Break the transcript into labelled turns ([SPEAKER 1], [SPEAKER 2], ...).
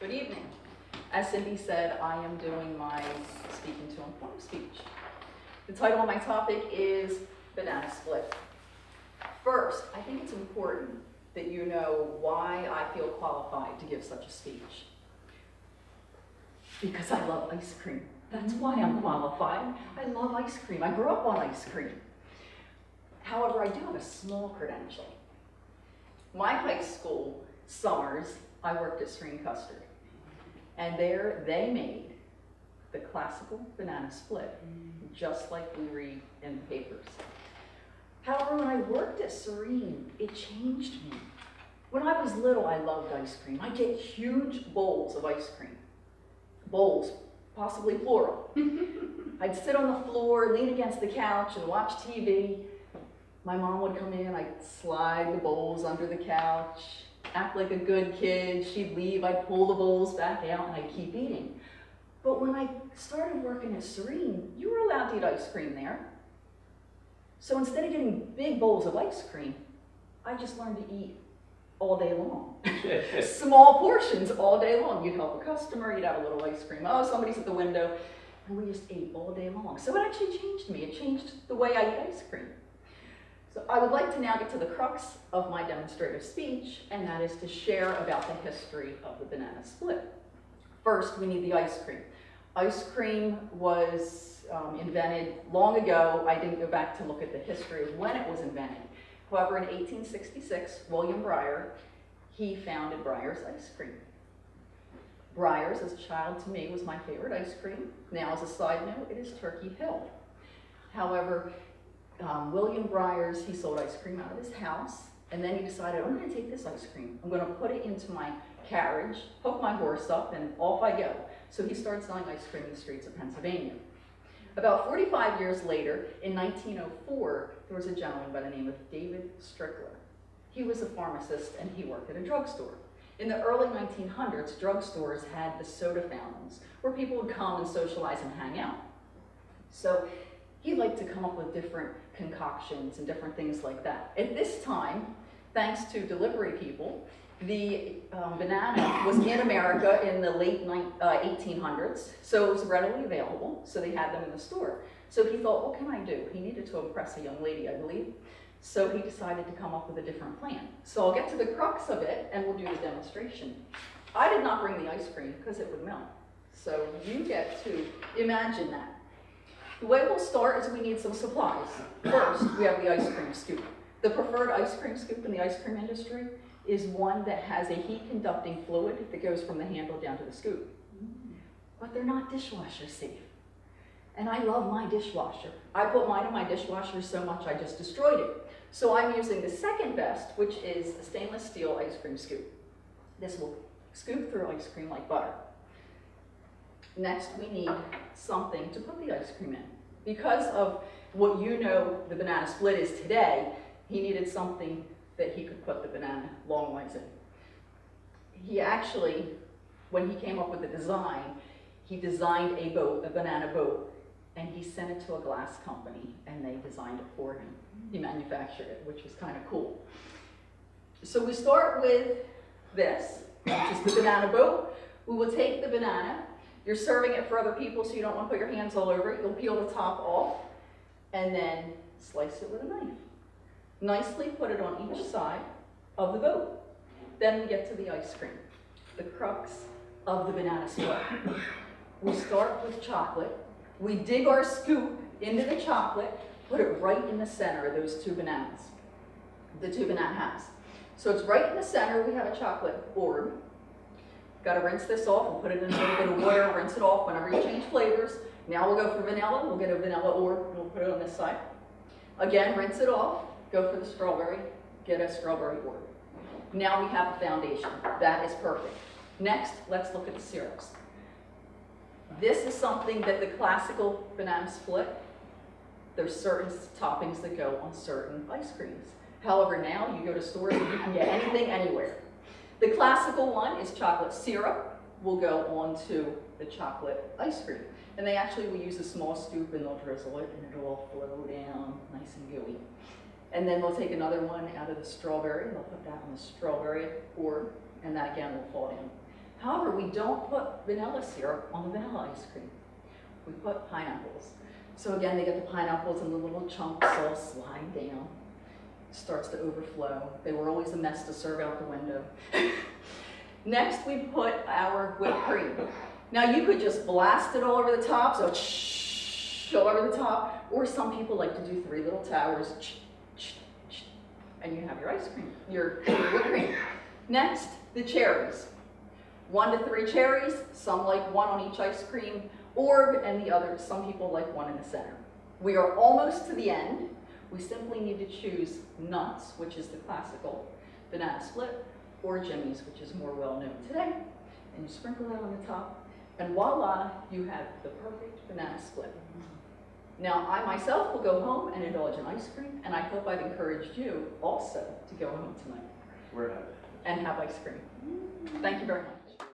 [SPEAKER 1] Good evening. As Cindy said, I am doing my speaking to inform speech. The title of my topic is Banana Split. First, I think it's important that you know why I feel qualified to give such a speech. Because I love ice cream. That's why I'm qualified. I love ice cream. I grew up on ice cream. However, I do have a small credential. My high school summers, I worked at Serene Custard. And there they made the classical banana split, just like we read in the papers. However, when I worked at Serene, it changed me. When I was little, I loved ice cream. I'd get huge bowls of ice cream. Bowls, possibly plural. I'd sit on the floor, lean against the couch, and watch TV. My mom would come in, I'd slide the bowls under the couch, act like a good kid. She'd leave, I'd pull the bowls back out, and I'd keep eating. But when I started working at Serene, you were allowed to eat ice cream there. So instead of getting big bowls of ice cream, I just learned to eat all day long. Small portions all day long. You'd help a customer, you'd have a little ice cream. Oh, somebody's at the window. And we just ate all day long. So it actually changed me. It changed the way I eat ice cream. So I would like to now get to the crux of my demonstrative speech, and that is to share about the history of the banana split. First, we need the ice cream. Ice cream was invented long ago. I didn't go back to look at the history of when it was invented. However, in 1866, William Breyer, he founded Breyer's Ice Cream. Breyer's, as a child, to me, was my favorite ice cream. Now, as a side note, it is Turkey Hill. However, William Breyer's, he sold ice cream out of his house, and then he decided, I'm going to take this ice cream, I'm going to put it into my carriage, hook my horse up, and off I go. So he started selling ice cream in the streets of Pennsylvania. About 45 years later, in 1904, there was a gentleman by the name of David Strickler. He was a pharmacist and he worked at a drugstore. In the early 1900s, drugstores had the soda fountains where people would come and socialize and hang out. So he liked to come up with different concoctions and different things like that. At this time, thanks to delivery people, the banana was in America in the late 1800s, so it was readily available, so they had them in the store. So he thought, what can I do? He needed to impress a young lady, I believe. So he decided to come up with a different plan. So I'll get to the crux of it, and we'll do the demonstration. I did not bring the ice cream because it would melt. So you get to imagine that. The way we'll start is we need some supplies. First, we have the ice cream scoop. The preferred ice cream scoop in the ice cream industry is one that has a heat-conducting fluid that goes from the handle down to the scoop. But they're not dishwasher safe. And I love my dishwasher. I put mine in my dishwasher so much I just destroyed it. So I'm using the second best, which is a stainless steel ice cream scoop. This will scoop through ice cream like butter. Next, we need something to put the ice cream in. Because of what you know the banana split is today, he needed something that he could put the banana long ways in. He actually, when he came up with the design, he designed a boat, a banana boat, and he sent it to a glass company, and they designed it for him. He manufactured it, which was kind of cool. So we start with this, which is the banana boat. We will take the banana. You're serving it for other people, so you don't want to put your hands all over it. You'll peel the top off, and then slice it with a knife. Nicely put it on each side of the boat. Then we get to the ice cream, the crux of the banana split. We start with chocolate. We dig our scoop into the chocolate, put it right in the center of those two bananas, the two banana halves. So it's right in the center. We have a chocolate orb. Got to rinse this off. We'll put it in a little bit of water, rinse it off whenever you change flavors. Now we'll go for vanilla. We'll get a vanilla orb, and we'll put it on this side. Again, rinse it off. Go for the strawberry, get a strawberry orb. Now we have a foundation. That is perfect. Next, let's look at the syrups. This is something that the classical banana split, there's certain toppings that go on certain ice creams. However, now you go to stores and you can get anything anywhere. The classical one is chocolate syrup. Will go onto the chocolate ice cream. And they actually will use a small scoop and they'll drizzle it and it'll all flow down nice and gooey. And then they'll take another one out of the strawberry, and they'll put that on the strawberry orb, and that again will fall down. However, we don't put vanilla syrup on the vanilla ice cream. We put pineapples. So again, they get the pineapples and the little chunks all slide down. Starts to overflow. They were always a mess to serve out the window. Next, we put our whipped cream. Now you could just blast it all over the top, so all over the top, or some people like to do 3 little towers, and you have your ice cream, your whipped cream. Next, the cherries. 1 to 3 cherries, some like 1 on each ice cream orb, and the other, some people like 1 in the center. We are almost to the end. We simply need to choose nuts, which is the classical banana split, or Jimmy's, which is more well known today. And you sprinkle that on the top, and voila, you have the perfect banana split. Now, I myself will go home and indulge in ice cream, and I hope I've encouraged you also to go home tonight
[SPEAKER 2] We're happy.
[SPEAKER 1] and have ice cream. Thank you very much.